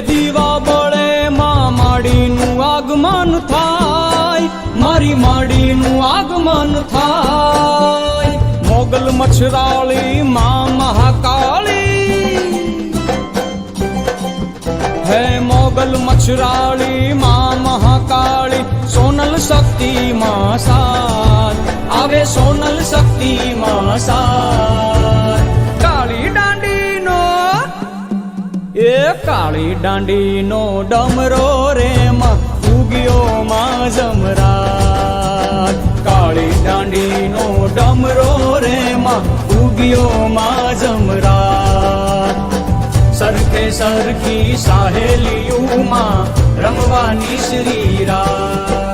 દીવા બળે માં માડીનું આગમન થાય, મારી માડીનું આગમન થાય. મોગલ મચ્છરાળી માં મહાકાળી, હે મોગલ મચ્છરાળી માં મહાકાળી. સોનલ શક્તિ માં સાથ આવે, સોનલ શક્તિ માં સાથ. કાળી દાંડીનો એ કાળી દાંડીનો ડમરો રે માં ઉગ્યો માં જમરાત. કાળી દાંડીનો ડમરો રે માં ઉગ્યો માં જમરાત. સરખે સરખી સાહેલીઓમાં રમવાની શ્રી રાત.